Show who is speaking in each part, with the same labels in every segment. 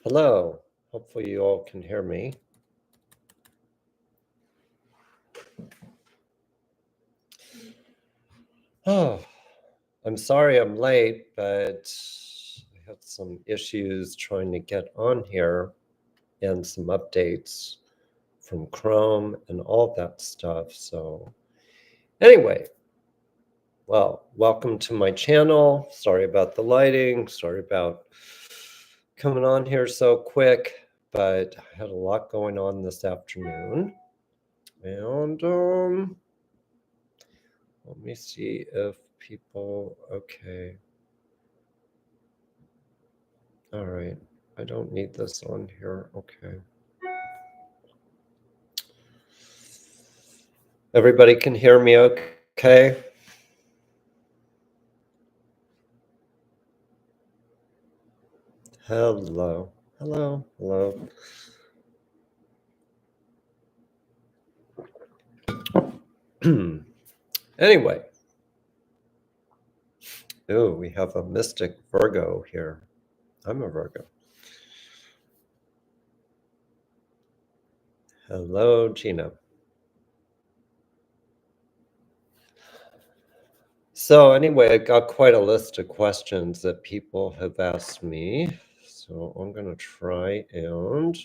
Speaker 1: Hello. Hopefully you all can hear me. Oh, I'm sorry I'm late, but I had some issues trying to get on here and some updates from Chrome and all that stuff. So anyway, well, welcome to my channel. Sorry about the lighting. Sorry about coming on here so quick, but I had a lot going on this afternoon. And let me see if people, okay. All right. I don't need this on here. Okay. Everybody can hear me okay? Hello. Hello. Hello. Anyway. Oh, we have a mystic Virgo here. I'm a Virgo. Hello, Gina. So anyway, I got quite a list of questions that people have asked me. So I'm going to try and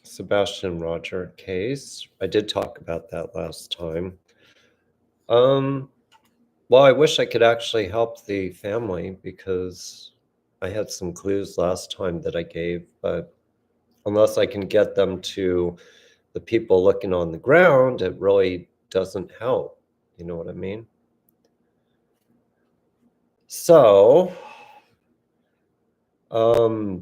Speaker 1: Sebastian Roger case. I did talk about that last time. Well, I wish I could actually help the family because I had some clues last time that I gave, but unless I can get them to the people looking on the ground, it really doesn't help. You know what I mean? So, I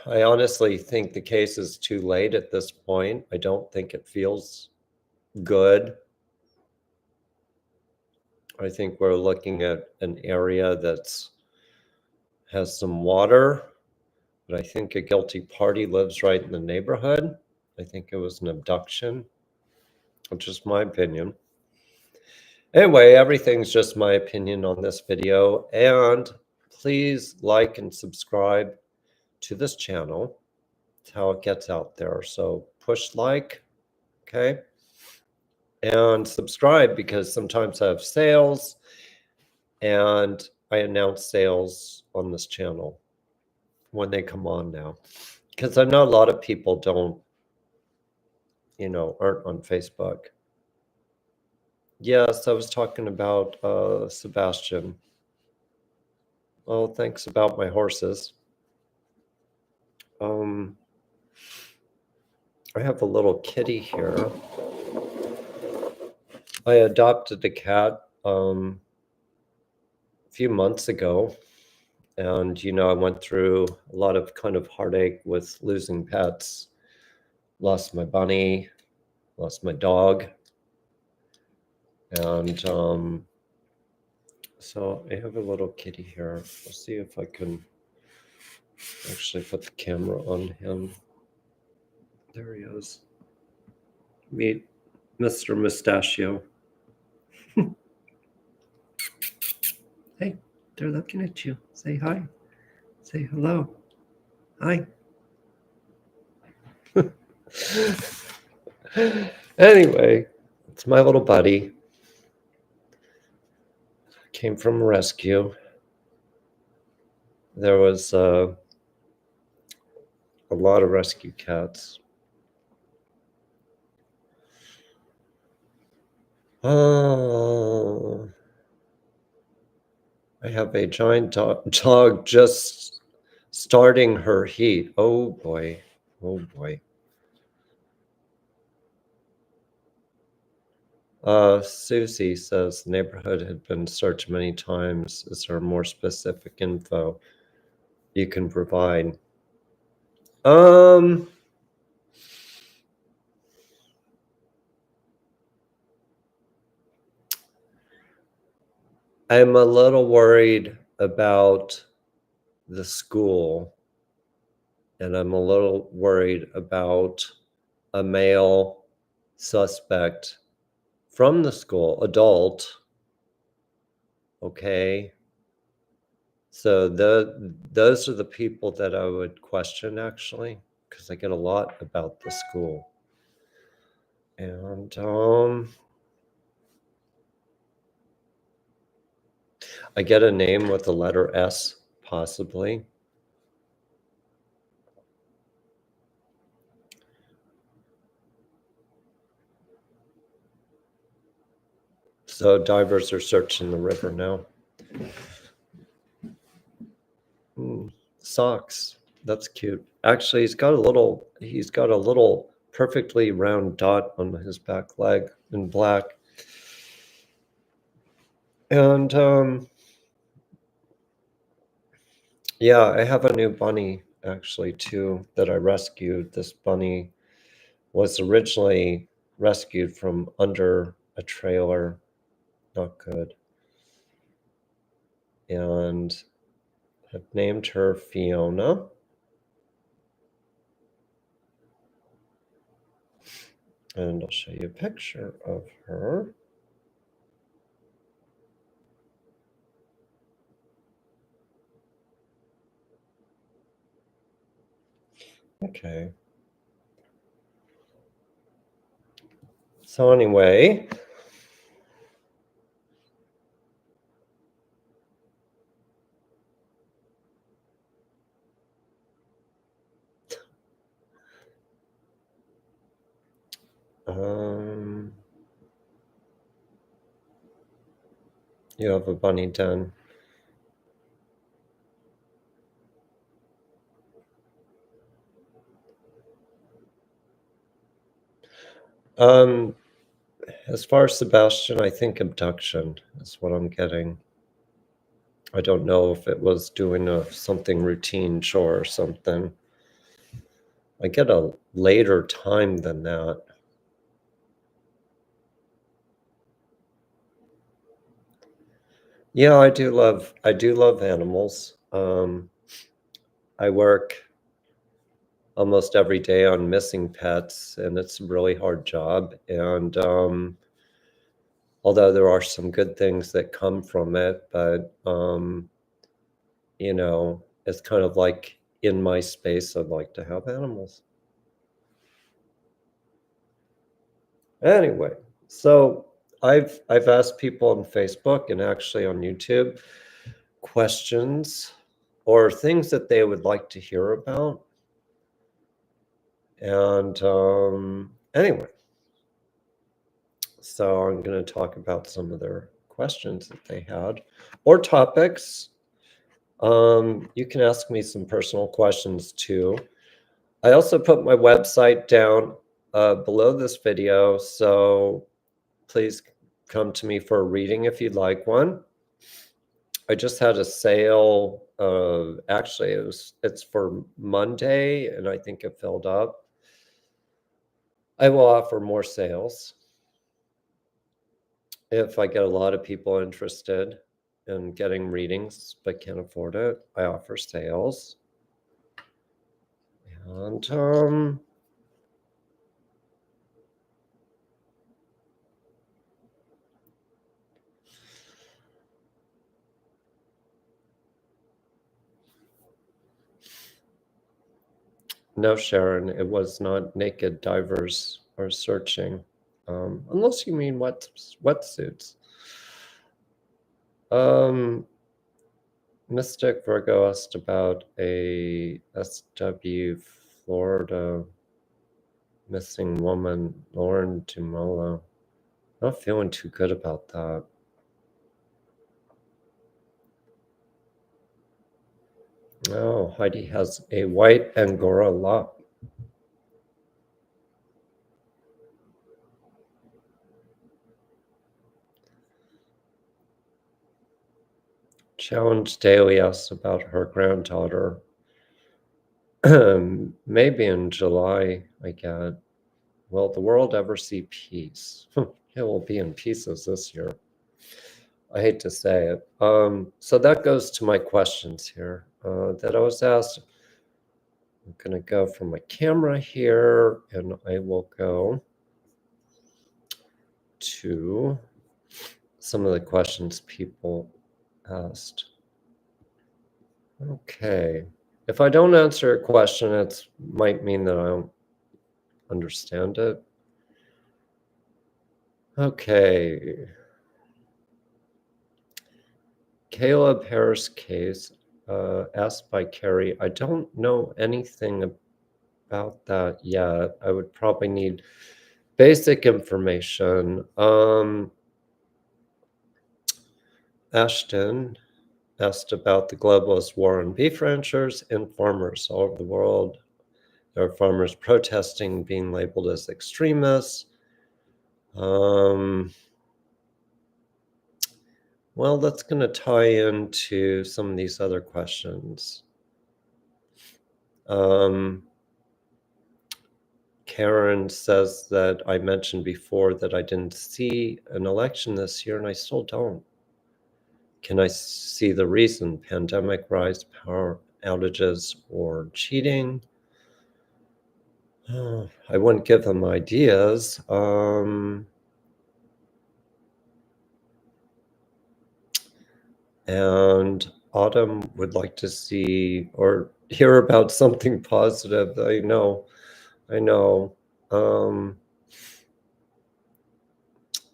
Speaker 1: honestly think the case is too late at this point. I don't think it feels good. I think we're looking at an area that's has some water, but I think a guilty party lives right in the neighborhood. I think it was an abduction, which is my opinion. Anyway, everything's just my opinion on this video, and please like and subscribe to this channel. It's how it gets out there. So push like, okay? And subscribe because sometimes I have sales and I announce sales on this channel when they come on now. Because I know a lot of people don't, aren't on Facebook. Yes, I was talking about Sebastian. Oh, thanks about my horses. I have a little kitty here. I adopted a cat a few months ago. And, I went through a lot of kind of heartache with losing pets. Lost my bunny, lost my dog. And so I have a little kitty here. I'll see if I can actually put the camera on him. There he is. Meet Mr. Mustachio. Hey, they're looking at you. Say hi. Say hello. Hi. Anyway, it's my little buddy. Came from a rescue. There was a lot of rescue cats. Oh, I have a giant dog just starting her heat. Oh boy. Oh boy. Susie says the neighborhood had been searched many times. Is there more specific info you can provide? I'm a little worried about the school, and I'm a little worried about a male suspect from the school, adult, okay, So those are the people that I would question actually, because I get a lot about the school. And I get a name with the letter S, possibly. So divers are searching the river now. Socks. That's cute. Actually, he's got a little perfectly round dot on his back leg in black. And yeah, I have a new bunny actually too that I rescued. This bunny was originally rescued from under a trailer. Not good. And have named her Fiona. And I'll show you a picture of her. Okay. So anyway, you have a bunny den. As far as Sebastian, I think abduction is what I'm getting. I don't know if it was doing something routine chore or something. I get a later time than that. Yeah, I do love animals. I work almost every day on missing pets, and it's a really hard job. And although there are some good things that come from it, but it's kind of like in my space, I'd like to have animals. Anyway, so I've asked people on Facebook and actually on YouTube questions or things that they would like to hear about. And anyway, so I'm going to talk about some of their questions that they had or topics. You can ask me some personal questions too. I also put my website down below this video, so please come to me for a reading if you'd like one. I just had a sale. Actually, it's for Monday, and I think it filled up. I will offer more sales if I get a lot of people interested in getting readings but can't afford it. I offer sales, and no, Sharon, it was not naked divers are searching, unless you mean wetsuits. Mystic Virgo asked about a SW Florida missing woman, Lauren Tumolo. Not feeling too good about that. Oh, Heidi has a white Angora lot. Challenge Daily asks about her granddaughter. Maybe in July, I get. Will the world ever see peace? It will be in pieces this year. I hate to say it. So that goes to my questions here that I was asked. I'm going to go from my camera here, and I will go to some of the questions people asked. Okay. If I don't answer a question, it might mean that I don't understand it. Okay. Caleb Harris case, asked by Carrie. I don't know anything about that yet. I would probably need basic information. Ashton asked about the globalist war on beef ranchers and farmers all over the world. There are farmers protesting, being labeled as extremists. Well, that's going to tie into some of these other questions. Karen says that I mentioned before that I didn't see an election this year, and I still don't. Can I see the reason? Pandemic, rise, power outages, or cheating? I wouldn't give them ideas. And Autumn would like to see or hear about something positive. I know.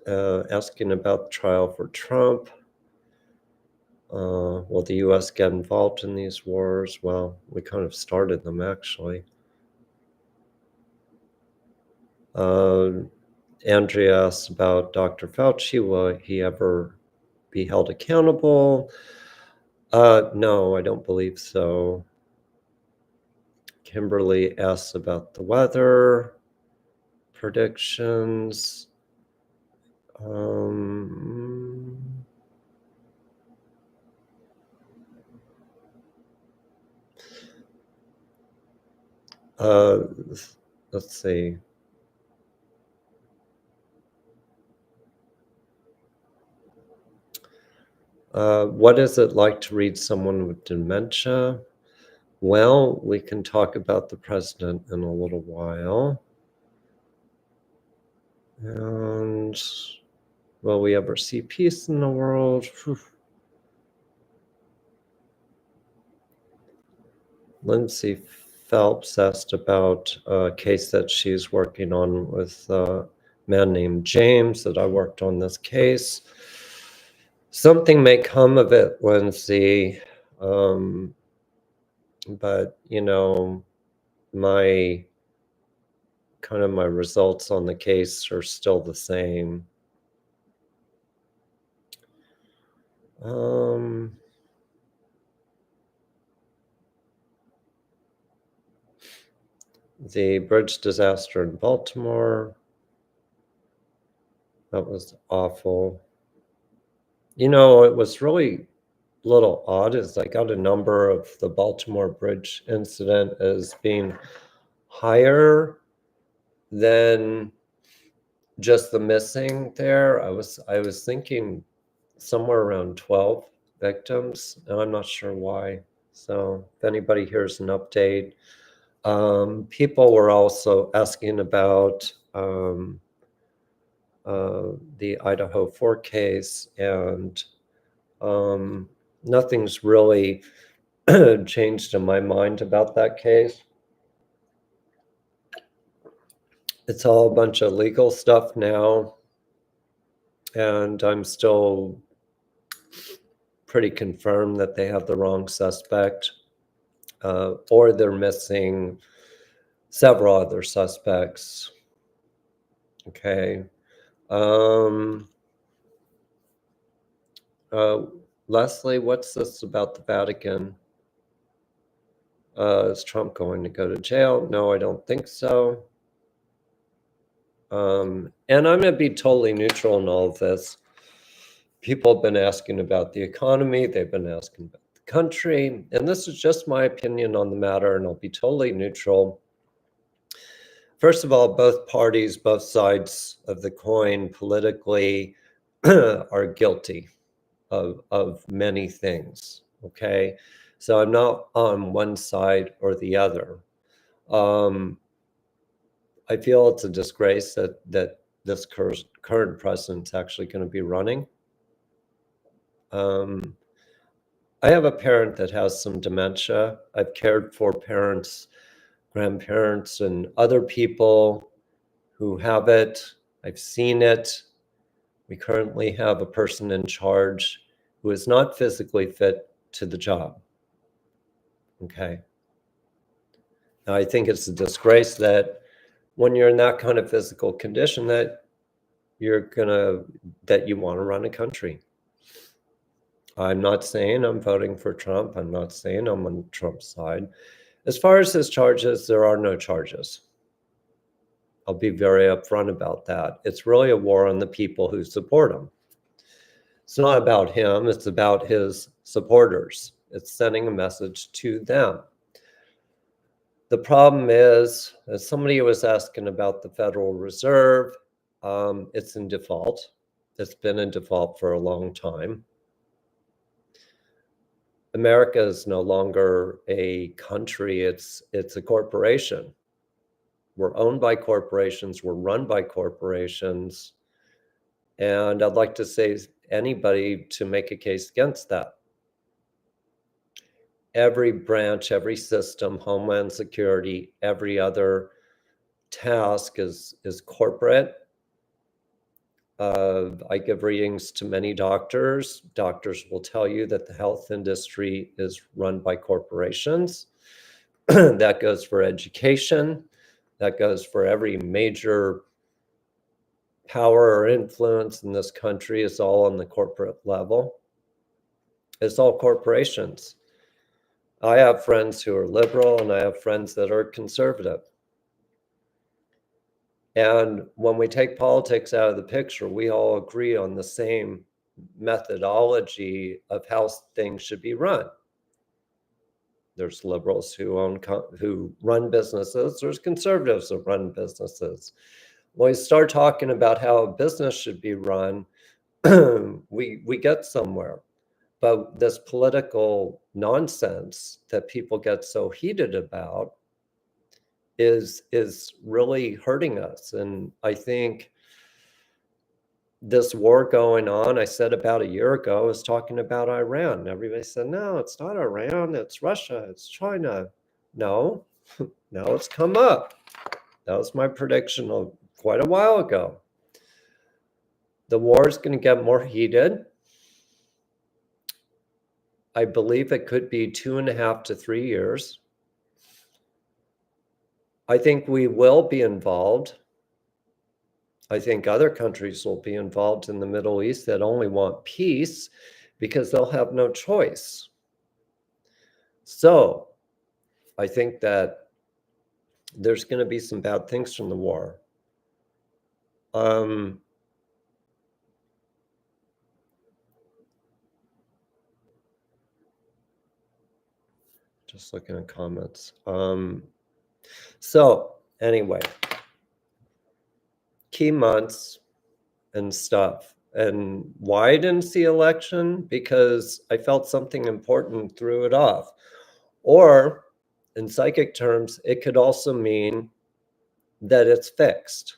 Speaker 1: Asking about the trial for Trump. Will the US get involved in these wars? Well, we kind of started them, actually. Andrea asks about Dr. Fauci. Will he ever be held accountable? No, I don't believe so. Kimberly asks about the weather predictions. Let's see. What is it like to read someone with dementia? Well, we can talk about the president in a little while. And will we ever see peace in the world? Whew. Lindsay Phelps asked about a case that she's working on with a man named James, that I worked on this case. Something may come of it, Lindsay. But, my my results on the case are still the same. The bridge disaster in Baltimore, that was awful. It was really a little odd is I got a number of the Baltimore bridge incident as being higher than just the missing there. I was thinking somewhere around 12 victims, and I'm not sure why. So if anybody hears an update. People were also asking about the Idaho 4 case, and nothing's really changed in my mind about that case. It's all a bunch of legal stuff now, and I'm still pretty confirmed that they have the wrong suspect, or they're missing several other suspects. Okay. Leslie, what's this about the Vatican? Is Trump going to go to jail? No, I don't think so. And I'm going to be totally neutral in all of this. People have been asking about the economy. They've been asking about the country. And this is just my opinion on the matter, and I'll be totally neutral. First of all, both parties, both sides of the coin politically are guilty of many things. Okay. So I'm not on one side or the other. I feel it's a disgrace that this current president's actually going to be running. I have a parent that has some dementia. I've cared for parents, grandparents, and other people who have it. I've seen it. We currently have a person in charge who is not physically fit to the job. Okay. Now, I think it's a disgrace that when you're in that kind of physical condition that that you want to run a country. I'm not saying I'm voting for Trump. I'm not saying I'm on Trump's side. As far as his charges, there are no charges. I'll be very upfront about that. It's really a war on the people who support him. It's not about him, it's about his supporters. It's sending a message to them. The problem is, as somebody was asking about the Federal Reserve, it's in default. It's been in default for a long time. America is no longer a country, it's a corporation. We're owned by corporations, we're run by corporations. And I'd like to say anybody to make a case against that. Every branch, every system, Homeland Security, every other task is corporate. I give readings to many doctors. Doctors will tell you that the health industry is run by corporations. That goes for education. That goes for every major power or influence in this country. Is all on the corporate level. It's all corporations. I have friends who are liberal and I have friends that are conservative. And when we take politics out of the picture, we all agree on the same methodology of how things should be run. There's liberals who run businesses. There's conservatives that run businesses. When we start talking about how a business should be run, we get somewhere. But this political nonsense that people get so heated about is really hurting us. And I think this war going on, I said about a year ago, is talking about Iran. Everybody said, no, it's not Iran, it's Russia, it's China. No, now it's come up. That was my prediction of quite a while ago. The war is going to get more heated. I believe it could be 2.5 to 3 years. I think we will be involved. I think other countries will be involved in the Middle East that only want peace because they'll have no choice. So I think that there's going to be some bad things from the war. Just looking at comments. So anyway, key months and stuff. And why I didn't see election? Because I felt something important threw it off. Or in psychic terms, it could also mean that it's fixed.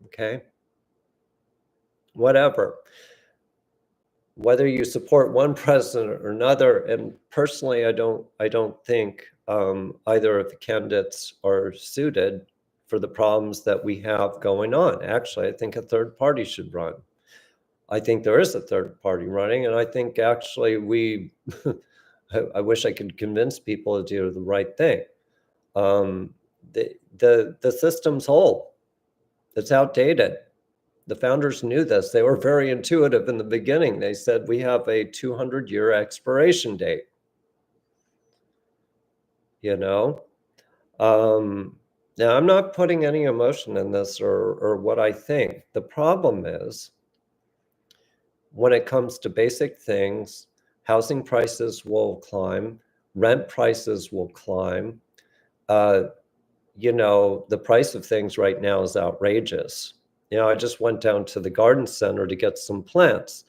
Speaker 1: Okay? Whatever. Whether you support one president or another, and personally, I don't think either of the candidates are suited for the problems that we have going on. Actually, I think a third party should run. I think there is a third party running, and I think actually I wish I could convince people to do the right thing. The system's old. It's outdated. The founders knew this. They were very intuitive in the beginning. They said, we have a 200-year expiration date. You know? Now, I'm not putting any emotion in this or what I think. The problem is, when it comes to basic things, housing prices will climb, rent prices will climb. The price of things right now is outrageous. I just went down to the garden center to get some plants.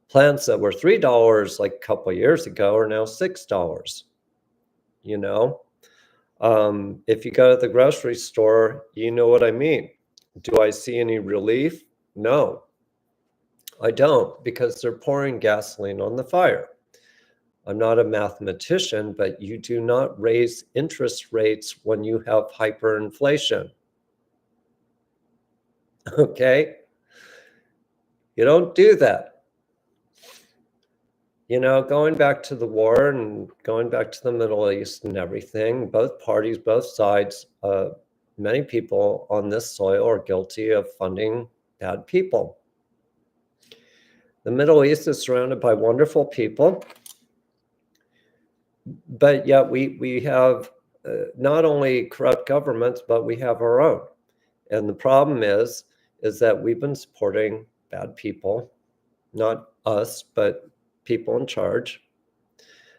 Speaker 1: Plants that were $3 like a couple of years ago are now $6. If you go to the grocery store, you know what I mean. Do I see any relief? No, I don't, because they're pouring gasoline on the fire. I'm not a mathematician, but you do not raise interest rates when you have hyperinflation. Okay? You don't do that. Going back to the war and going back to the Middle East and everything, both parties, both sides, many people on this soil are guilty of funding bad people. The Middle East is surrounded by wonderful people, but yet we have not only corrupt governments, but we have our own. And the problem is that we've been supporting bad people, not us, but people in charge.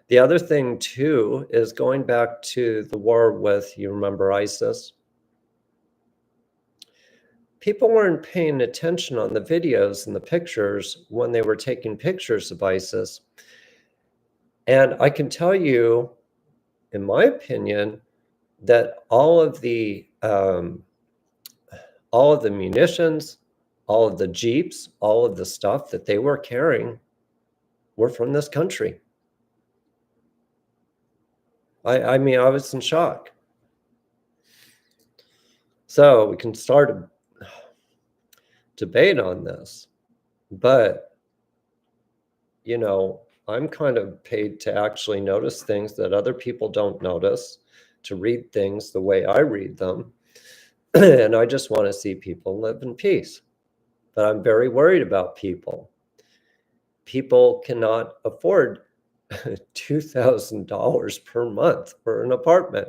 Speaker 1: The other thing too is going back to the war with, you remember ISIS? People weren't paying attention on the videos and the pictures when they were taking pictures of ISIS. And I can tell you, in my opinion, that all of the munitions, all of the Jeeps, all of the stuff that they were carrying were from this country. I mean, I was in shock. So we can start a debate on this, but I'm kind of paid to actually notice things that other people don't notice, to read things the way I read them. And I just want to see people live in peace. But I'm very worried about people. People cannot afford $2,000 per month for an apartment.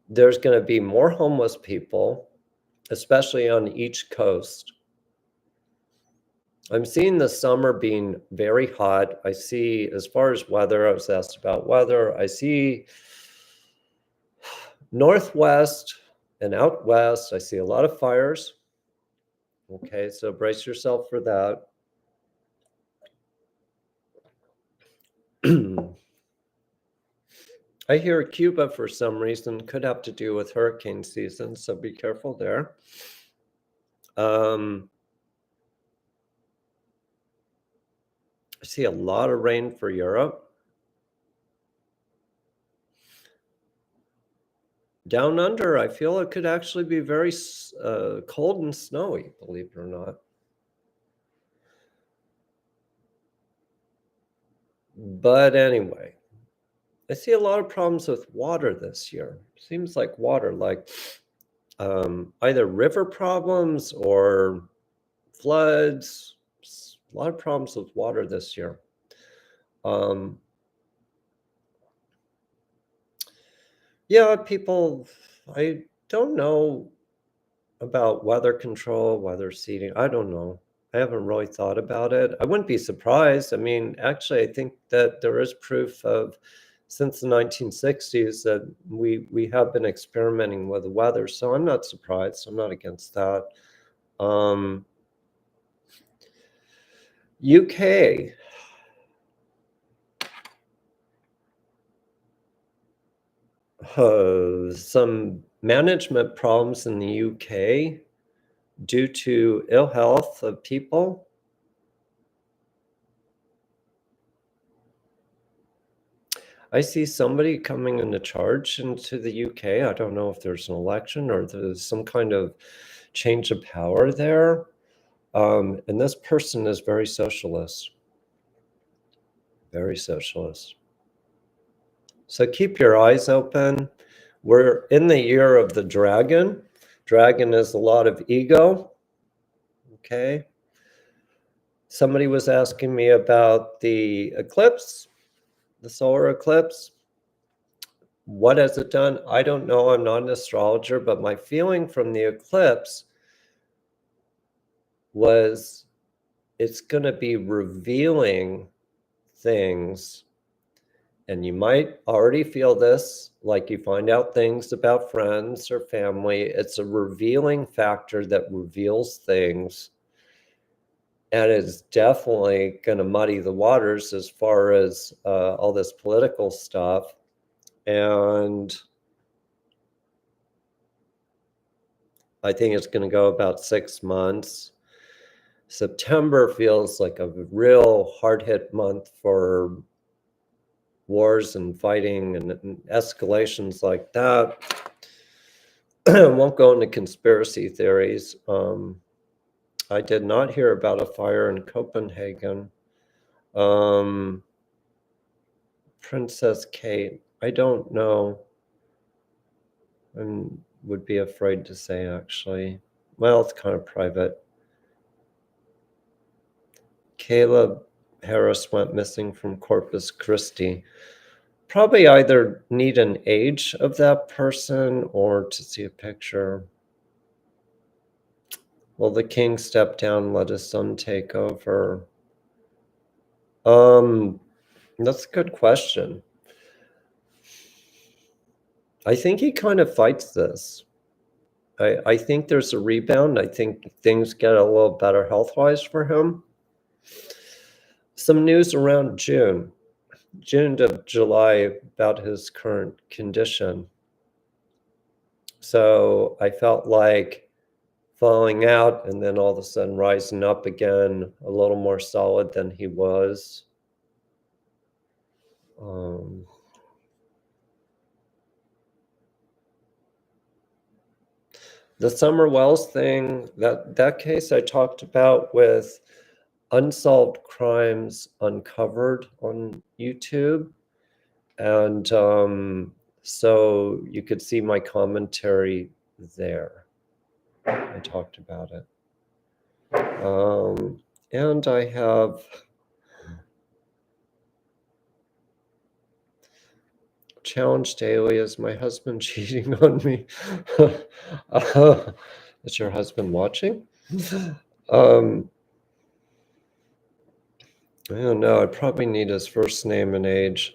Speaker 1: There's going to be more homeless people, especially on each coast. I'm seeing the summer being very hot. I see, as far as weather, I was asked about weather. I see northwest and out west, I see a lot of fires. Okay, so brace yourself for that. I hear Cuba, for some reason, could have to do with hurricane season, so be careful there. I see a lot of rain for Europe. Down under, I feel it could actually be very cold and snowy, believe it or not. But anyway, I see a lot of problems with water this year. Seems like water, like either river problems or floods. A lot of problems with water this year. Yeah, people, I don't know about weather control, weather seeding. I don't know. I haven't really thought about it. I wouldn't be surprised. I mean, actually, I think that there is proof of, since the 1960s, that we have been experimenting with the weather. So I'm not surprised. I'm not against that. UK. Some management problems in the UK due to ill health of people. I see somebody coming into charge into the UK. I don't know if there's an election or there's some kind of change of power there. And this person is very socialist. Very socialist. So keep your eyes open. We're in the year of the dragon. Dragon is a lot of ego. Okay. Somebody was asking me about the eclipse, the solar eclipse. What has it done? I don't know. I'm not an astrologer, but my feeling from the eclipse was it's going to be revealing things. And you might already feel this, like you find out things about friends or family. It's a revealing factor that reveals things. And it's definitely going to muddy the waters as far as all this political stuff. And I think it's going to go about 6 months. September feels like a real hard-hit month for wars and fighting and escalations like that. I won't go into conspiracy theories. I did not hear about a fire in Copenhagen. Um, Princess Kate, I don't know. I would be afraid to say, actually. Well, it's kind of private. Caleb Harris went missing from Corpus Christi. Probably either need an age of that person or to see a picture. Will the king step down and let his son take over? That's a good question. I think he kind of fights this. I think there's a rebound. I think things get a little better health-wise for him. Some news around June to July about his current condition. So I felt like falling out and then all of a sudden rising up again, a little more solid than he was. The Summer Wells thing, that case I talked about with Unsolved Crimes Uncovered on YouTube. And so you could see my commentary there. I talked about it. And I have Challenge Daily. Is my husband cheating on me? Is your husband watching? I don't know. I probably need his first name and age.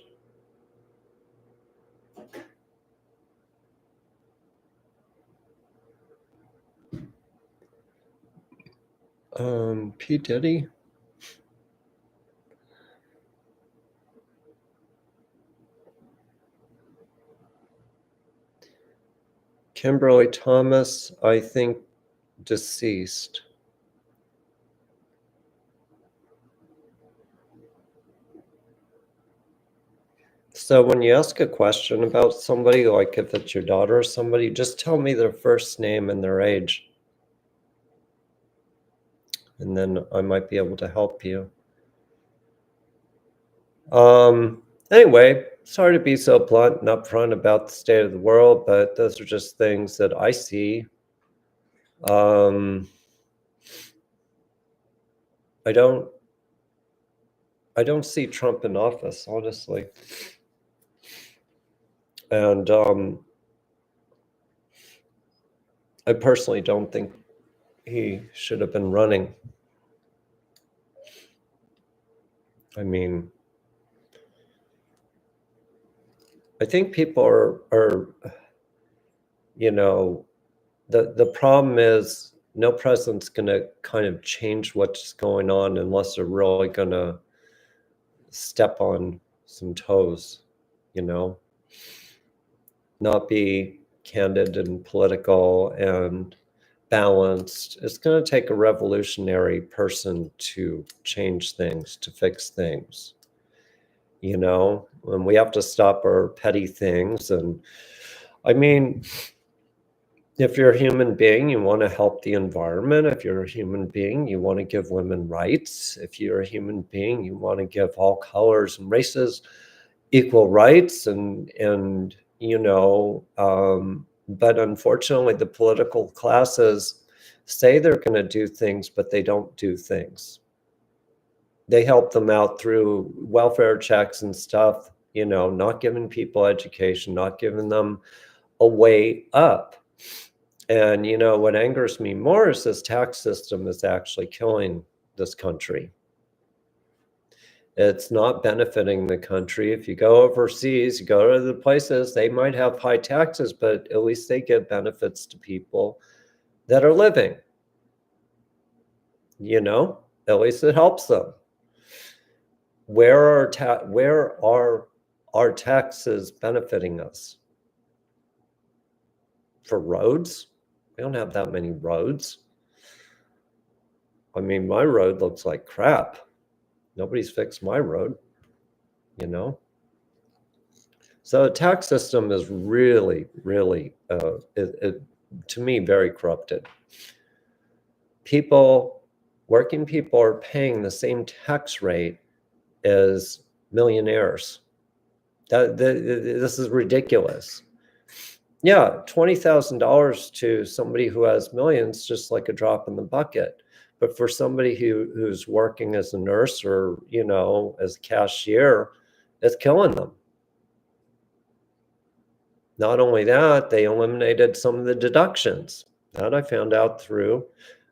Speaker 1: P. Diddy? Kimberly Thomas, I think deceased. So when you ask a question about somebody, like if it's your daughter or somebody, just tell me their first name and their age. And then I might be able to help you. Anyway, sorry to be so blunt and upfront about the state of the world, but those are just things that I see. I don't see Trump in office, honestly. And I personally don't think he should have been running. I mean, I think people are you know, the problem is no president's gonna kind of change what's going on unless they're really gonna step on some toes, you know, not be candid and political and balanced. It's going to take a revolutionary person to change things, to fix things, you know, and we have to stop our petty things. And I mean, if you're a human being, you want to help the environment. If you're a human being, you want to give women rights. If you're a human being, you want to give all colors and races equal rights. And you know, but unfortunately, the political classes say they're going to do things, but they don't do things. They help them out through welfare checks and stuff, you know, not giving people education, not giving them a way up. And, you know, what angers me more is this tax system is actually killing this country. It's not benefiting the country. If you go overseas, you go to the places, they might have high taxes, but at least they give benefits to people that are living. You know, at least it helps them. Where are our taxes benefiting us? For roads? We don't have that many roads. I mean, my road looks like crap. Nobody's fixed my road, you know? So the tax system is really, really, to me, very corrupted. Working people are paying the same tax rate as millionaires. This is ridiculous. Yeah, $20,000 to somebody who has millions, just like a drop in the bucket. But for somebody who's working as a nurse or, as a cashier, it's killing them. Not only that, they eliminated some of the deductions. That I found out through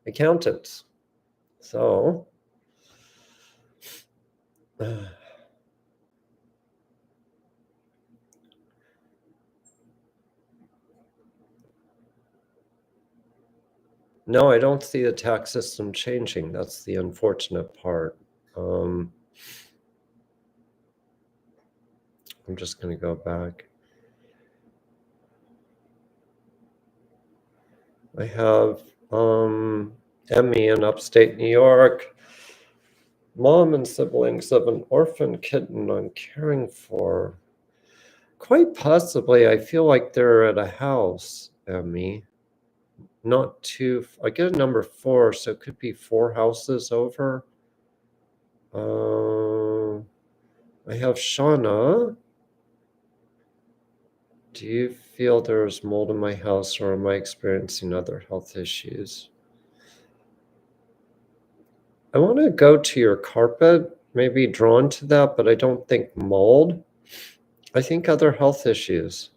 Speaker 1: accountants. So, no, I don't see the tax system changing. That's the unfortunate part. I'm just going to go back. I have Emmy in upstate New York. Mom and siblings of an orphan kitten I'm caring for. Quite possibly, I feel like they're at a house, Emmy. Not too, I get a number 4, so it could be 4 houses over. I have Shauna. Do you feel there's mold in my house, or am I experiencing other health issues? I want to go to your carpet, maybe drawn to that, but I don't think mold. I think other health issues.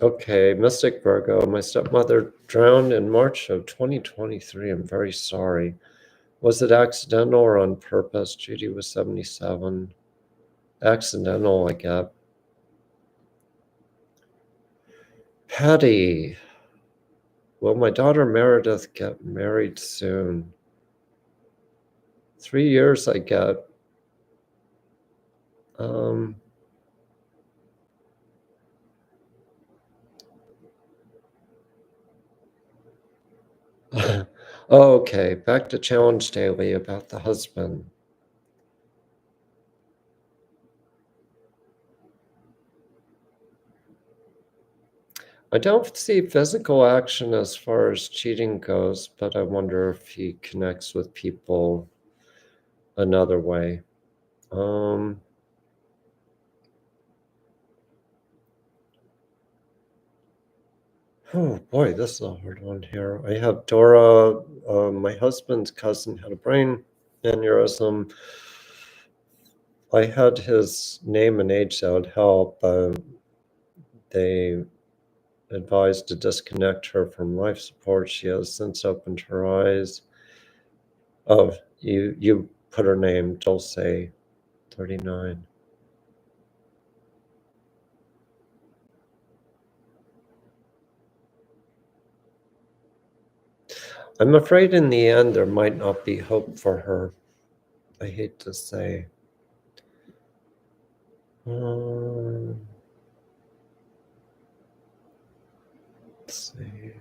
Speaker 1: Okay, Mystic Virgo. My stepmother drowned in March of 2023. I'm very sorry. Was it accidental or on purpose? Judy was 77. Accidental, I get. Patty. Will my daughter Meredith get married soon? 3 years, I get. Okay, back to Challenge Daily about the husband. I don't see physical action as far as cheating goes, but I wonder if he connects with people another way. Oh boy, this is a hard one here. I have Dora. My husband's cousin had a brain aneurysm. I had his name and age, that would help. They advised to disconnect her from life support. She has since opened her eyes. Oh, you put her name, Dulce, 39. I'm afraid in the end there might not be hope for her. I hate to say. Let's see.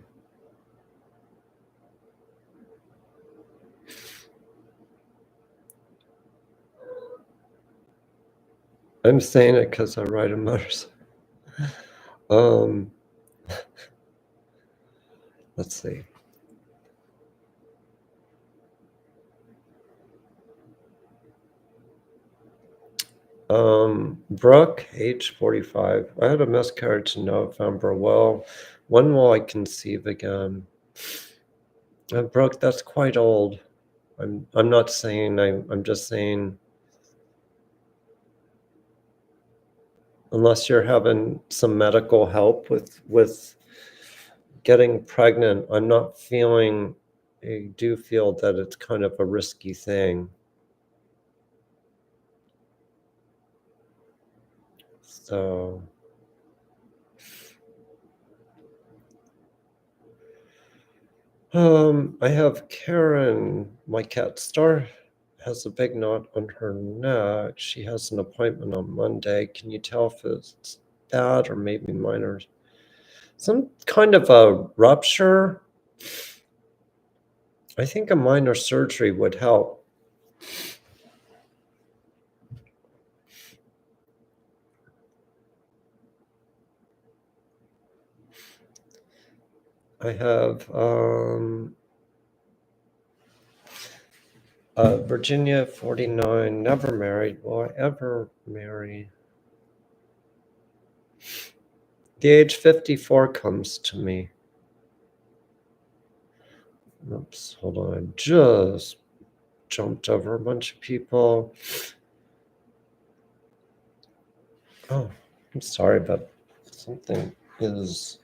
Speaker 1: I'm saying it because I ride a motorcycle. Let's see. Brooke, age 45. I had a miscarriage in November. Well, when will I conceive again? Brooke, that's quite old. I'm not saying, I'm just saying, unless you're having some medical help with getting pregnant, I'm not feeling, I do feel that it's kind of a risky thing. So, I have Karen, my cat Star, has a big knot on her neck. She has an appointment on Monday. Can you tell if it's that or maybe minor? Some kind of a rupture? I think a minor surgery would help. I have Virginia, 49, never married. Will I ever marry? The age 54 comes to me. Oops, hold on. I just jumped over a bunch of people. Oh, I'm sorry, but something is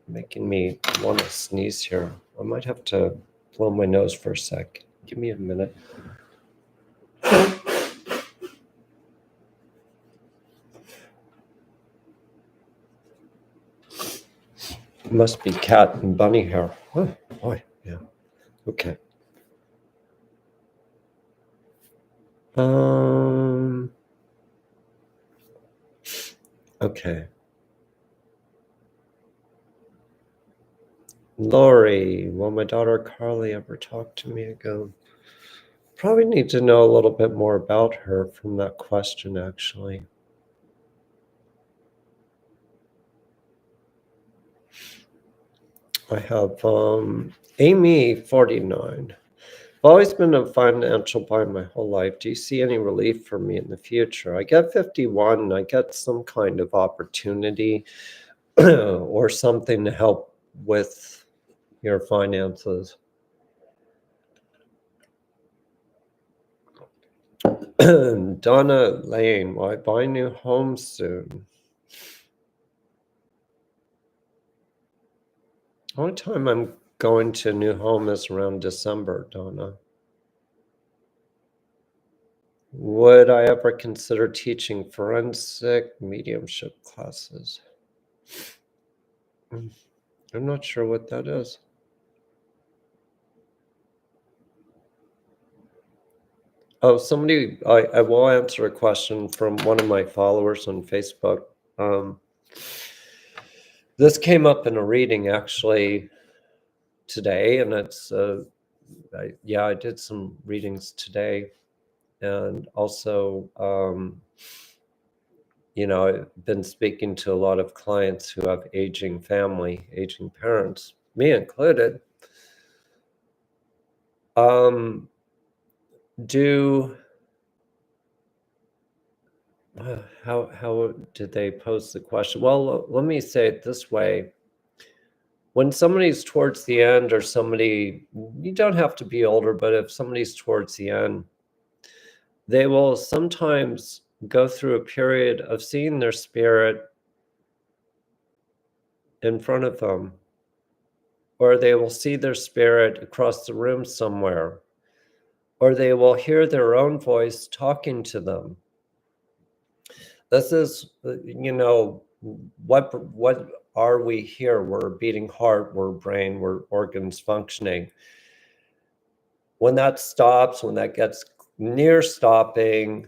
Speaker 1: making me want to sneeze here. I might have to blow my nose for a sec. Give me a minute. It must be cat and bunny hair. Oh, boy, yeah. Okay. Okay. Lori, will my daughter Carly ever talk to me again? Probably need to know a little bit more about her from that question, actually. I have Amy, 49. I've always been a financial buyer my whole life. Do you see any relief for me in the future? I get 51 and I get some kind of opportunity or something to help with your finances. Donna Lane, will I buy a new home soon? The only time I'm going to a new home is around December, Donna. Would I ever consider teaching forensic mediumship classes? I'm not sure what that is. Oh, somebody, I will answer a question from one of my followers on Facebook. This came up in a reading actually today, and it's, I did some readings today. And also, I've been speaking to a lot of clients who have aging family, aging parents, me included. How did they pose the question? Well, let me say it this way. When somebody's towards the end, or somebody, you don't have to be older, but if somebody's towards the end, they will sometimes go through a period of seeing their spirit in front of them, or they will see their spirit across the room somewhere, or they will hear their own voice talking to them. This is, what are we here? We're a beating heart, we're a brain, we're organs functioning. When that stops, when that gets near stopping,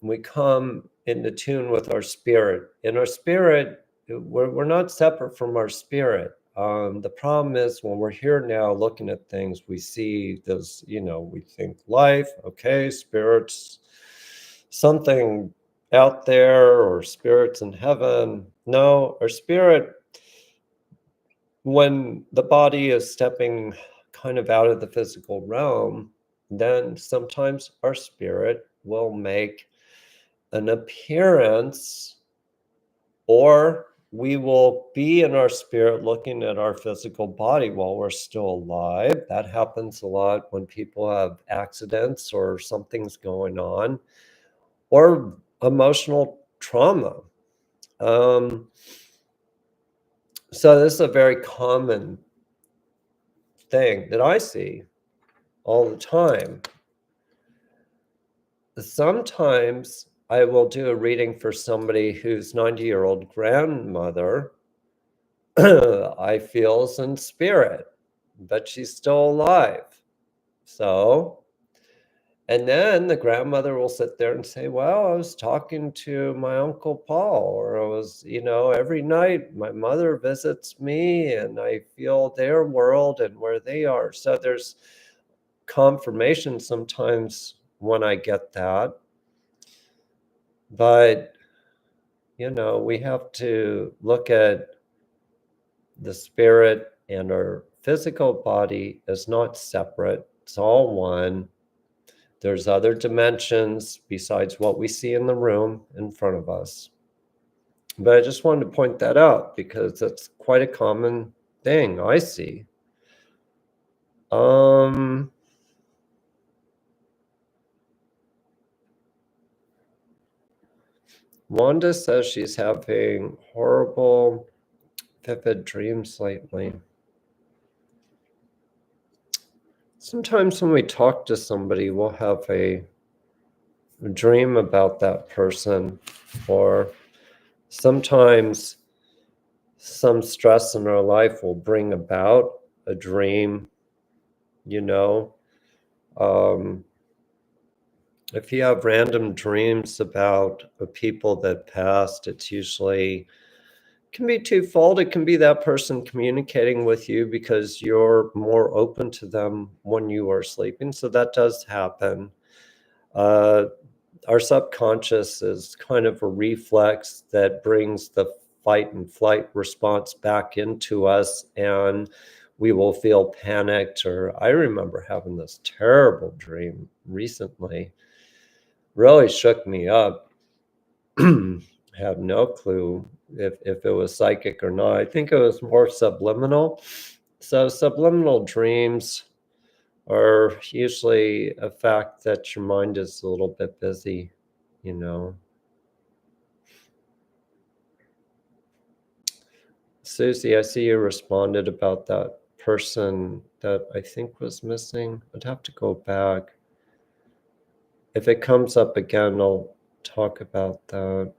Speaker 1: we come into tune with our spirit. In our spirit, we're not separate from our spirit. The problem is when we're here now looking at things, we see this, we think life, okay, spirits, something out there, or spirits in heaven. No, our spirit, when the body is stepping kind of out of the physical realm, then sometimes our spirit will make an appearance, or we will be in our spirit looking at our physical body while we're still alive. That happens a lot when people have accidents or something's going on, or emotional trauma. So this is a very common thing that I see all the time. Sometimes I will do a reading for somebody whose 90-year-old grandmother I feel is in spirit, but she's still alive. So And then the grandmother will sit there and say, well, I was talking to my Uncle Paul, or I was, every night my mother visits me and I feel their world and where they are. So there's confirmation sometimes when I get that. But, we have to look at the spirit and our physical body as not separate, it's all one. There's other dimensions besides what we see in the room in front of us. But I just wanted to point that out because that's quite a common thing I see. Wanda says she's having horrible, vivid dreams lately. Sometimes when we talk to somebody, we'll have a dream about that person, or sometimes some stress in our life will bring about a dream, you know. If you have random dreams about people that passed, it's usually can be twofold. It can be that person communicating with you because you're more open to them when you are sleeping. So that does happen. Uh, our subconscious is kind of a reflex that brings the fight and flight response back into us, and we will feel panicked. Or I remember having this terrible dream recently, really shook me up. Have no clue if it was psychic or not. I think it was more subliminal. So subliminal dreams are usually a fact that your mind is a little bit busy, you know. Susie, I see you responded about that person that I think was missing. I'd have to go back. If it comes up again, I'll talk about that.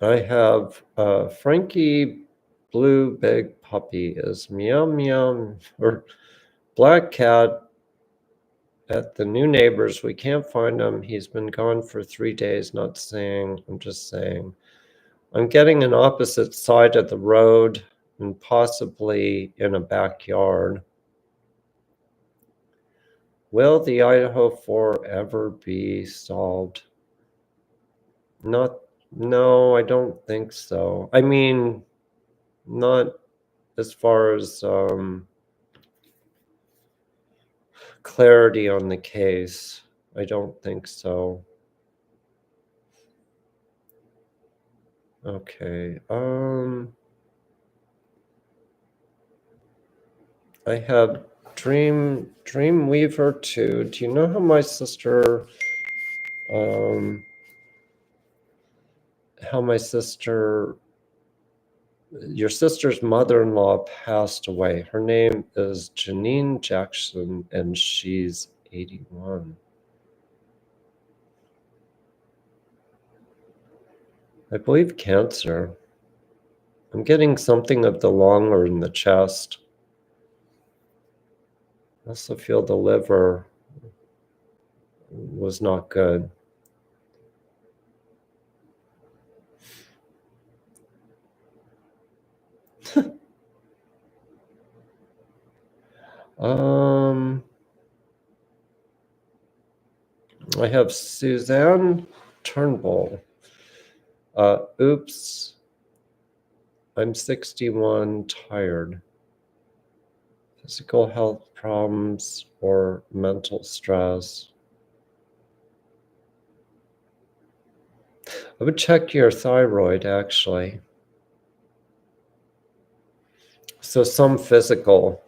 Speaker 1: I have Frankie Blue Big Puppy is meow meow, or black cat at the new neighbors. We can't find him. He's been gone for 3 days, not saying, I'm just saying. I'm getting an opposite side of the road and possibly in a backyard. Will the Idaho 4 ever be solved? No, I don't think so. I mean, not as far as clarity on the case. I don't think so. Okay. I have Dreamweaver 2. Do you know how my sister your sister's mother-in-law passed away. Her name is Janine Jackson, and she's 81. I believe cancer. I'm getting something of the lung or in the chest. I also feel the liver was not good. I have Suzanne Turnbull. Oops. I'm 61, tired. Physical health problems or mental stress. I would check your thyroid, actually. So some physical.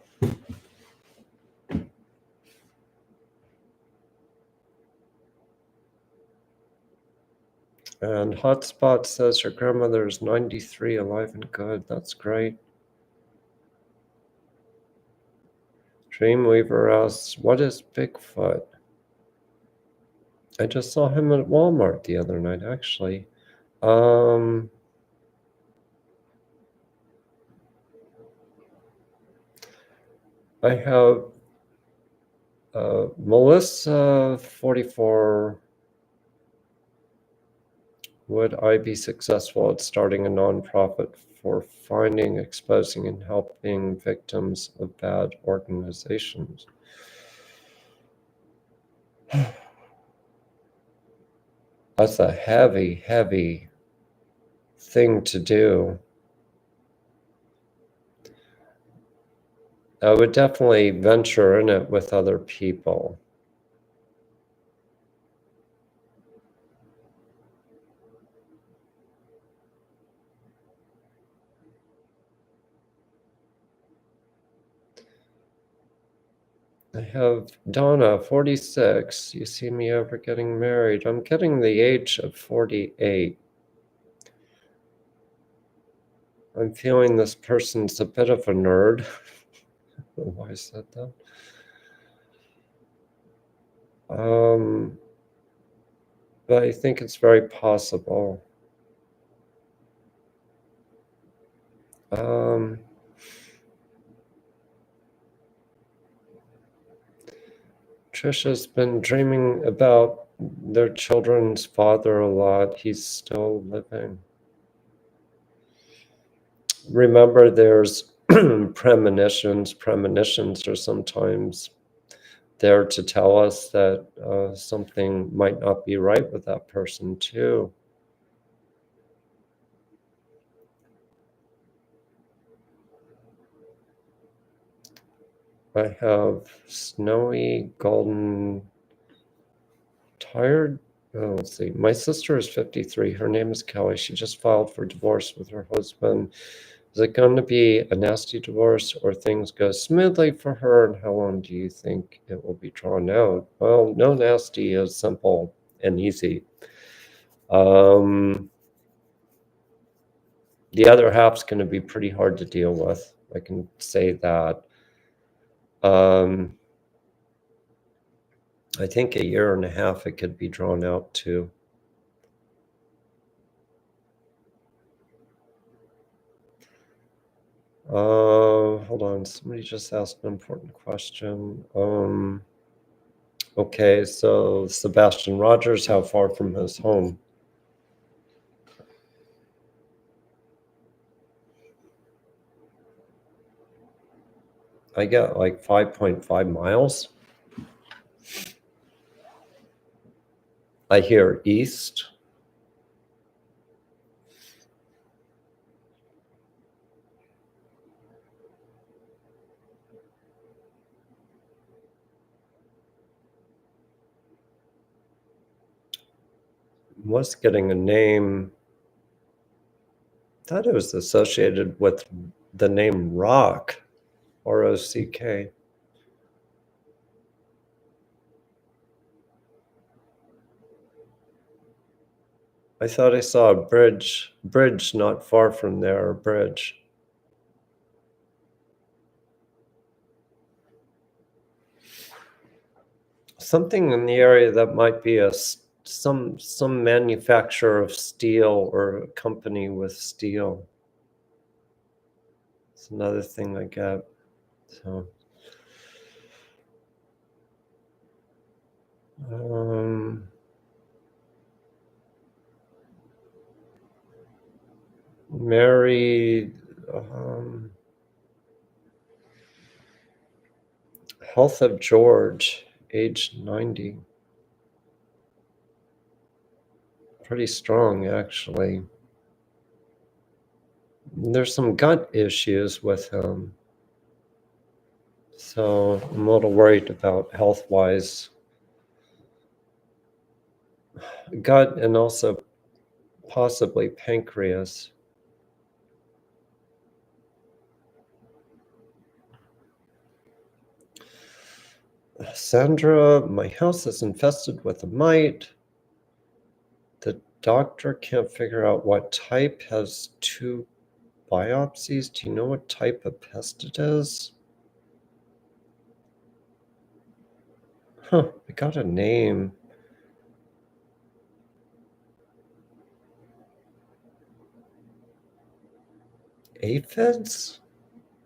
Speaker 1: And Hotspot says her grandmother is 93, alive and good. That's great. Dreamweaver asks, what is Bigfoot? I just saw him at Walmart the other night, actually. I have Melissa, 44. Would I be successful at starting a nonprofit for finding, exposing, and helping victims of bad organizations? That's a heavy, heavy thing to do. I would definitely venture in it with other people. I have Donna, 46. You see me ever getting married? I'm getting the age of 48. I'm feeling this person's a bit of a nerd. I don't know why I said that. But I think it's very possible. Trisha's been dreaming about their children's father a lot. He's still living. Remember, there's premonitions. Premonitions are sometimes there to tell us that something might not be right with that person, too. I have snowy, golden, tired. Oh, let's see. My sister is 53. Her name is Kelly. She just filed for divorce with her husband. Is it going to be a nasty divorce or things go smoothly for her? And how long do you think it will be drawn out? Well, no nasty is simple and easy. The other half's going to be pretty hard to deal with. I can say that. I think a year and a half it could be drawn out to. Hold on. Somebody just asked an important question. Okay, so Sebastian Rogers, how far from his home? I get like 5.5 miles. I hear east. Was getting a name. Thought it was associated with the name Rock, R-O-C-K. I thought I saw a bridge not far from there, a bridge. Something in the area that might be some manufacturer of steel or a company with steel. It's another thing I get. So, married, health of George, age 90. Pretty strong, actually. There's some gut issues with him. So I'm a little worried about health-wise. Gut and also possibly pancreas. Sandra, my house is infested with a mite. The doctor can't figure out what type, has 2 biopsies. Do you know what type of pest it is? Huh, I got a name. Aphids?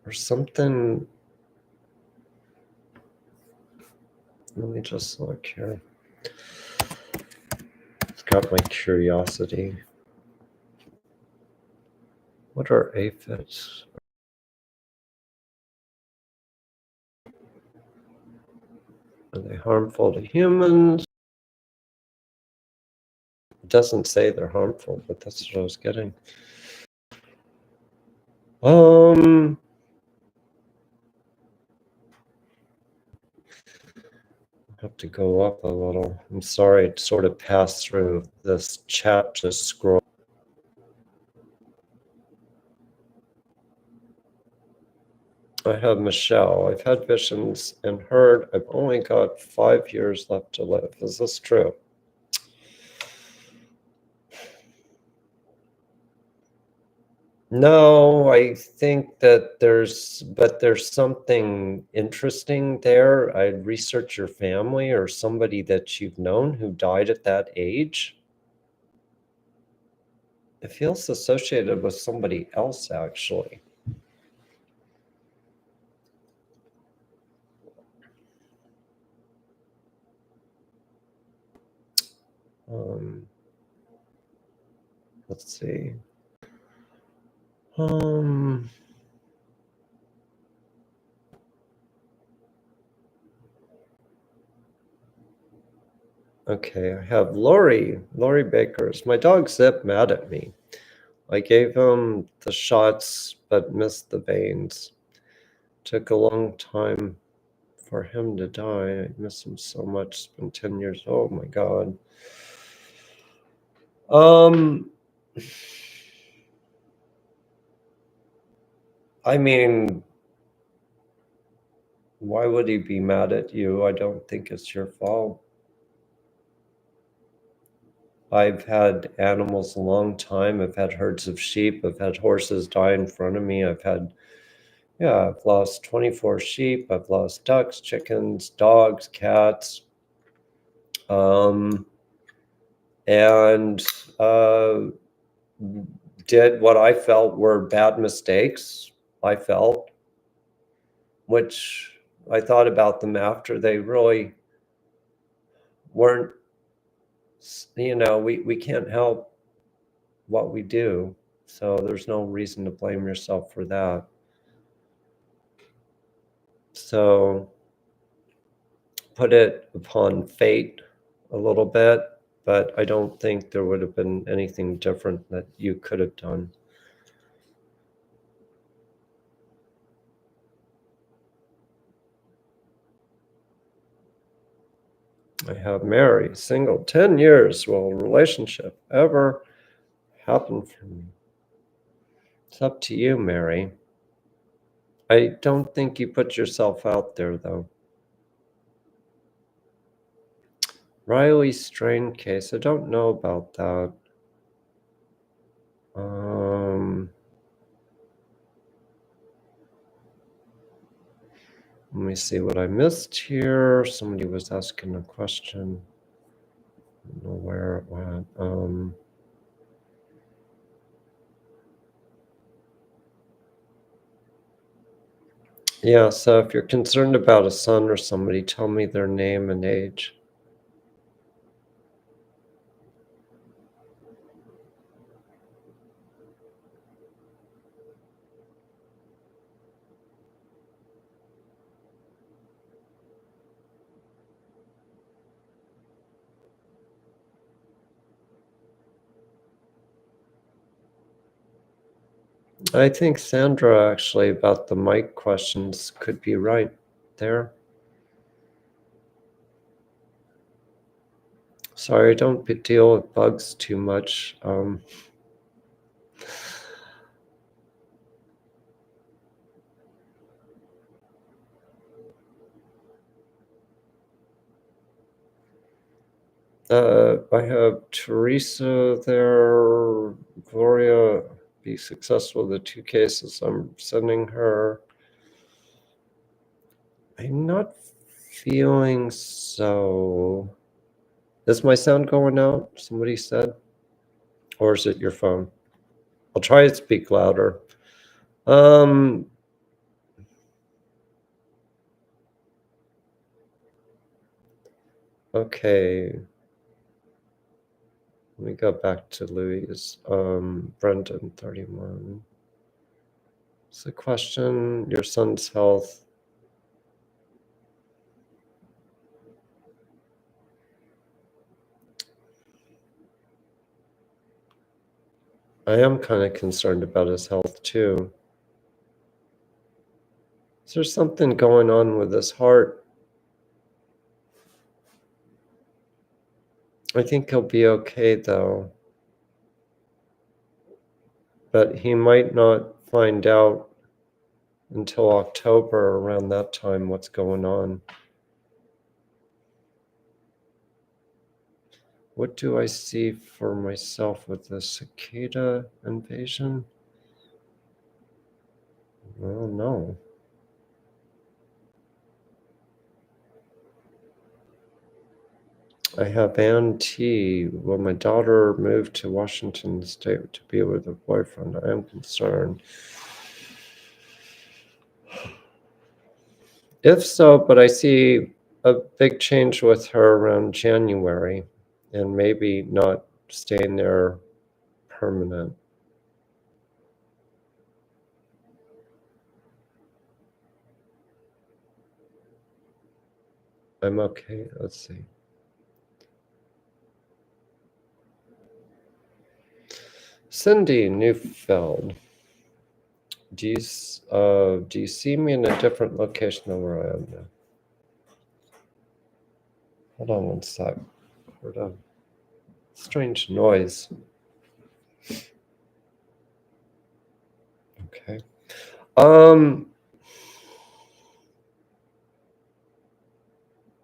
Speaker 1: Or something? Let me just look here. It's got my curiosity. What are aphids? Are they harmful to humans? It doesn't say they're harmful, but that's what I was getting. Have to go up a little. I'm sorry, it sort of passed through this chat, just scroll. I have Michelle. I've had visions and heard I've only got 5 years left to live. Is this true? No, I think that there's something interesting there. I'd research your family or somebody that you've known who died at that age. It feels associated with somebody else, actually. Let's see. Okay, I have Lori Baker. Is my dog Zip mad at me? I gave him the shots but missed the veins. Took a long time for him to die. I miss him so much. It's been 10 years. Oh my God. I mean, why would he be mad at you? I don't think it's your fault. I've had animals a long time. I've had herds of sheep. I've had horses die in front of me. I've lost 24 sheep. I've lost ducks, chickens, dogs, cats. And did what I felt were bad mistakes. I felt, which I thought about them after. They really weren't, we can't help what we do. So there's no reason to blame yourself for that. So put it upon fate a little bit, but I don't think there would have been anything different that you could have done. I have Mary, single, 10 years. Will a relationship ever happen for me? It's up to you, Mary. I don't think you put yourself out there, though. Riley Strain case, I don't know about that. Let me see what I missed here. Somebody was asking a question. I don't know where it went. Yeah, so if you're concerned about a son or somebody, tell me their name and age. I think Sandra actually about the mic questions could be right there. Sorry, I don't deal with bugs too much. I have Teresa there. Gloria, be successful with the 2 cases I'm sending her. I'm not feeling so. Is my sound going out? Somebody said. Or is it your phone? I'll try to speak louder. Okay. Let me go back to Louise. Brendan, 31. It's the question, your son's health. I am kind of concerned about his health too. Is there something going on with his heart? I think he'll be okay though. But he might not find out until October, around that time, what's going on. What do I see for myself with the cicada invasion? I don't know. I have Ann T. Will my daughter move to Washington State to be with her boyfriend? I am concerned. If so, but I see a big change with her around January and maybe not staying there permanent. I'm okay. Let's see. Cindy Neufeld. Do you see me in a different location than where I am now? Hold on one sec. Hold on. Strange noise. Okay.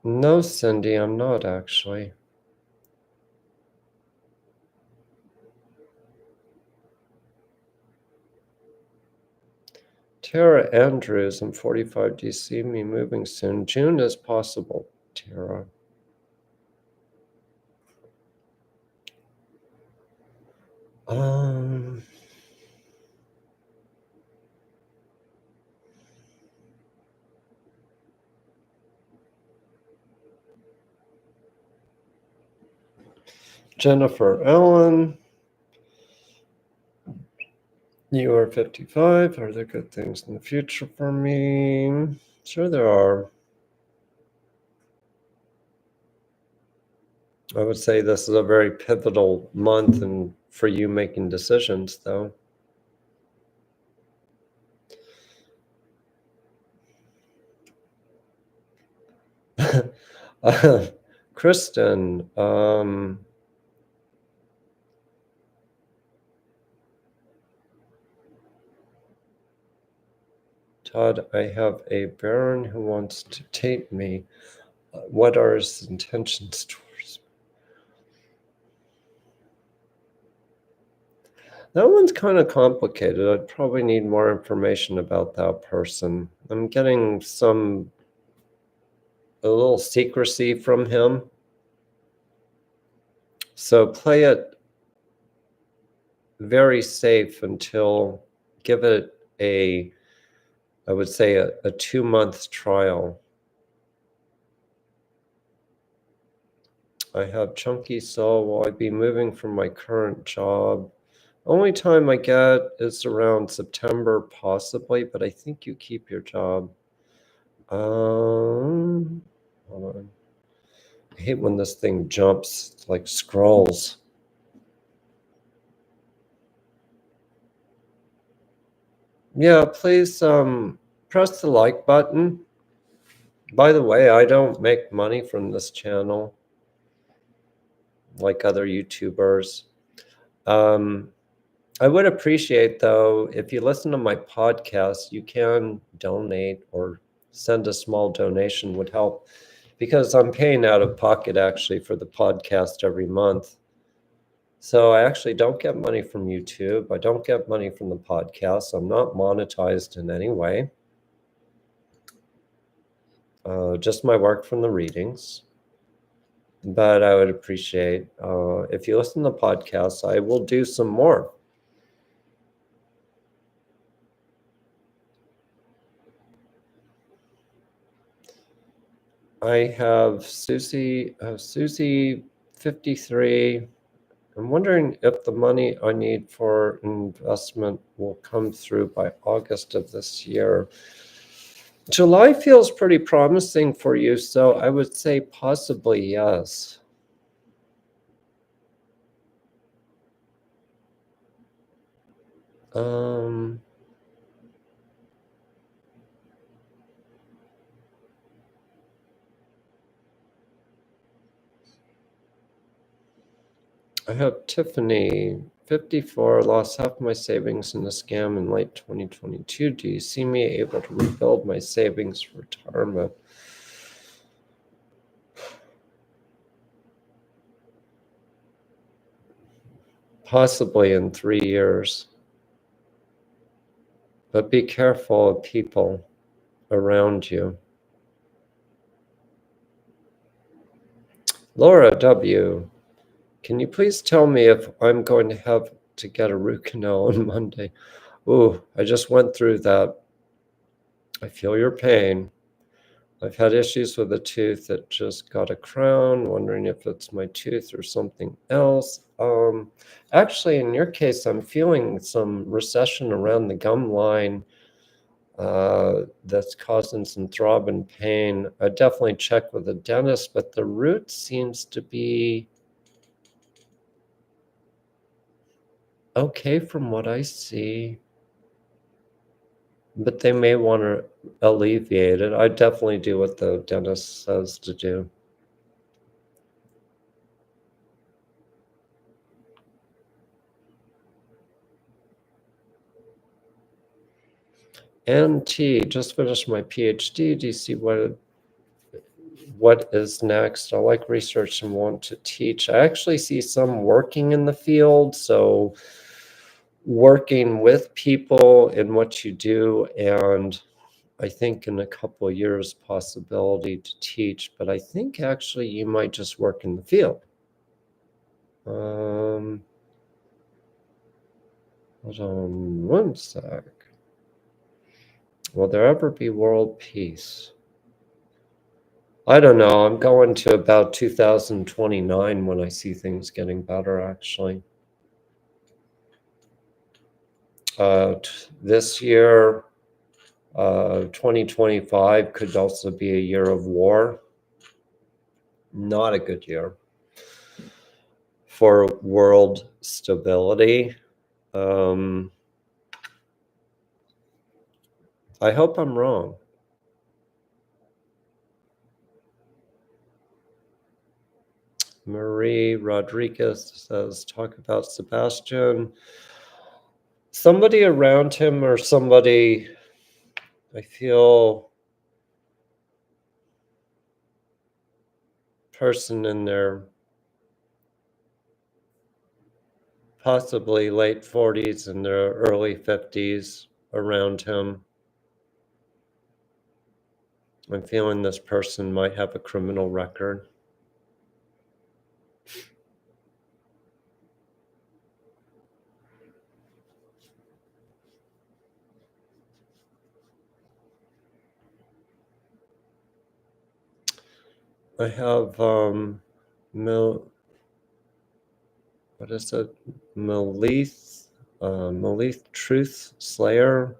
Speaker 1: No, Cindy, I'm not actually. Tara Andrews, I'm 45. Do you see me moving soon? June is possible, Tara. Jennifer Allen, you are 55. Are there good things in the future for me? Sure there are. I would say this is a very pivotal month and for you making decisions, though. Kristen, Todd, I have a baron who wants to take me. What are his intentions towards me? That one's kind of complicated. I'd probably need more information about that person. I'm getting a little secrecy from him. So play it very safe until give it I would say a 2-month trial. I have chunky soul. Will I be moving from my current job? Only time I get is around September, possibly, but I think you keep your job. Hold on. I hate when this thing jumps, it's like scrolls. Yeah, please press the like button. By the way, I don't make money from this channel like other YouTubers. I would appreciate, though, if you listen to my podcast, you can donate or send a small donation would help because I'm paying out of pocket actually for the podcast every month. So I actually don't get money from YouTube. I don't get money from the podcast. I'm not monetized in any way. Just my work from the readings. But I would appreciate if you listen to podcasts, I will do some more. I have Susie 53. I'm wondering if the money I need for investment will come through by August of this year. July feels pretty promising for you, so I would say possibly yes. Um, I have Tiffany 54, lost half my savings in a scam in late 2022. Do you see me able to rebuild my savings for retirement? Possibly in 3 years. But be careful of people around you. Laura W., can you please tell me if I'm going to have to get a root canal on Monday? Ooh, I just went through that. I feel your pain. I've had issues with a tooth that just got a crown, wondering if it's my tooth or something else. Actually, in your case, I'm feeling some recession around the gum line that's causing some throbbing pain. I definitely check with a dentist, but the root seems to be okay from what I see. But they may want to alleviate it. I definitely do what the dentist says to do. NT, just finished my PhD. Do you see what is next? I like research and want to teach. I actually see some working in the field, so working with people in what you do, and I think in a couple of years possibility to teach, but I think actually you might just work in the field. Hold on one sec. Will there ever be world peace? I don't know. I'm going to about 2029 when I see things getting better, actually. This year, 2025 could also be a year of war. Not a good year for world stability. I hope I'm wrong. Marie Rodriguez says, talk about Sebastian. Somebody around him or somebody, I feel, person in their possibly late 40s and their early 50s around him. I'm feeling this person might have a criminal record. I have what is it? Malith Truth Slayer.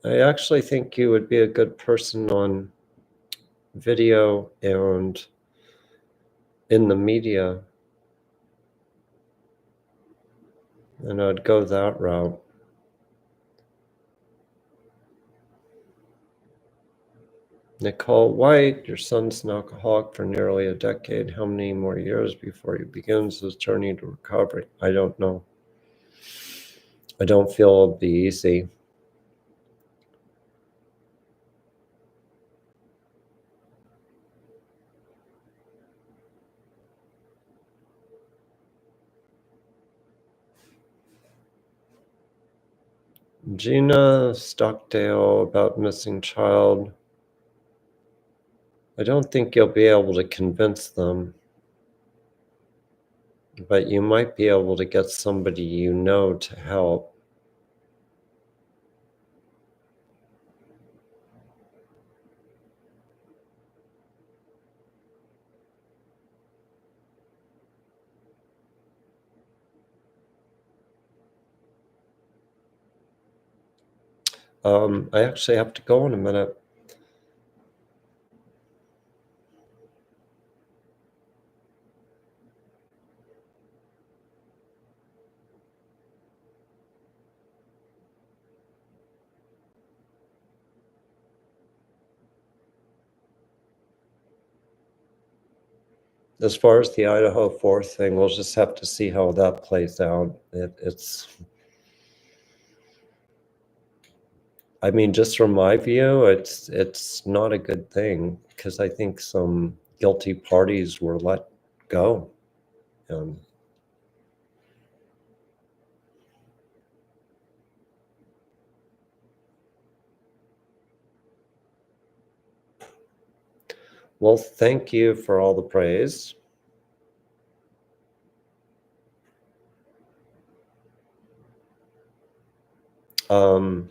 Speaker 1: I actually think you would be a good person on video and in the media, and I'd go that route. Nicole White, your son's an alcoholic for nearly a decade. How many more years before he begins his journey to recovery? I don't know. I don't feel it'll be easy. Gina Stockdale about missing child. I don't think you'll be able to convince them, but you might be able to get somebody you know to help. I actually have to go in a minute. As far as the Idaho 4th thing, we'll just have to see how that plays out. It's I mean, just from my view, it's not a good thing because I think some guilty parties were let go. Um, well, thank you for all the praise. Um,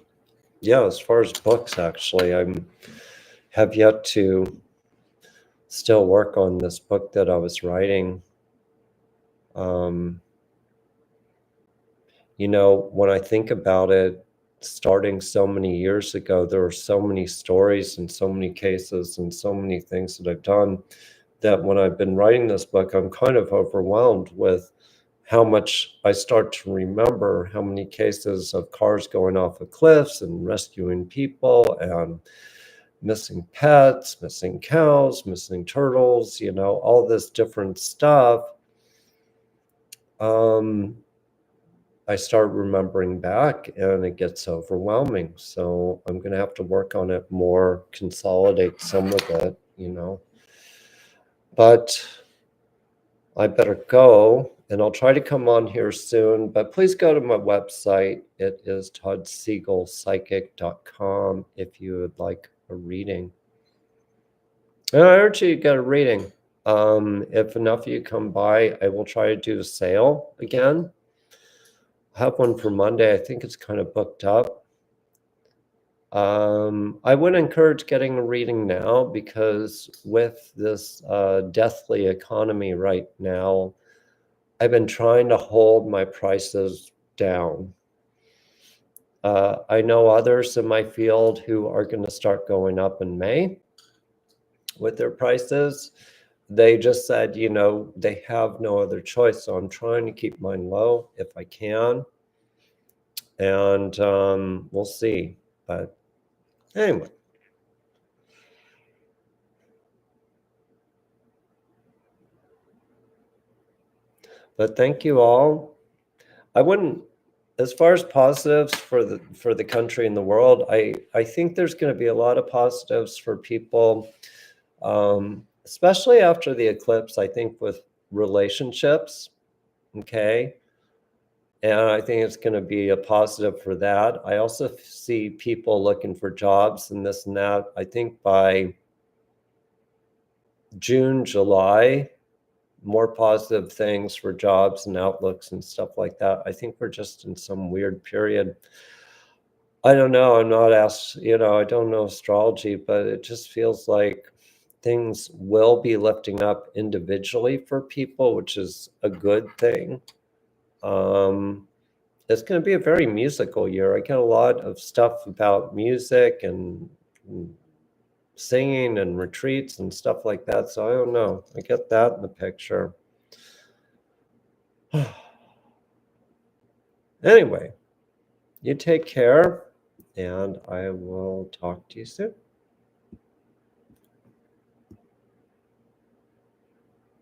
Speaker 1: yeah, as far as books, actually, I'm have yet to still work on this book that I was writing. Um, when I think about it, starting so many years ago, there are so many stories and so many cases and so many things that I've done that when I've been writing this book, I'm kind of overwhelmed with how much I start to remember how many cases of cars going off of cliffs and rescuing people and missing pets, missing cows, missing turtles, all this different stuff. Um, I start remembering back and it gets overwhelming. So I'm going to have to work on it more, consolidate some of it. But I better go and I'll try to come on here soon. But please go to my website. It is toddsiegelpsychic.com if you would like a reading. And I urge you to get a reading. If enough of you come by, I will try to do a sale again. I have one for Monday. I think it's kind of booked up. I would encourage getting a reading now because with this deathly economy right now, I've been trying to hold my prices down. I know others in my field who are going to start going up in May with their prices. They just said, they have no other choice. So I'm trying to keep mine low if I can. And we'll see. But anyway. But thank you all. I wouldn't, as far as positives for the country and the world, I think there's going to be a lot of positives for people, especially after the eclipse. I think with relationships, okay, and I think it's going to be a positive for that. I also see people looking for jobs and this and that. I think by June, July, more positive things for jobs and outlooks and stuff like that. I think we're just in some weird period. I don't know. I'm not asked, I don't know astrology, but it just feels like things will be lifting up individually for people, which is a good thing. It's going to be a very musical year. I get a lot of stuff about music and singing and retreats and stuff like that. So I don't know. I get that in the picture. Anyway, you take care, and I will talk to you soon.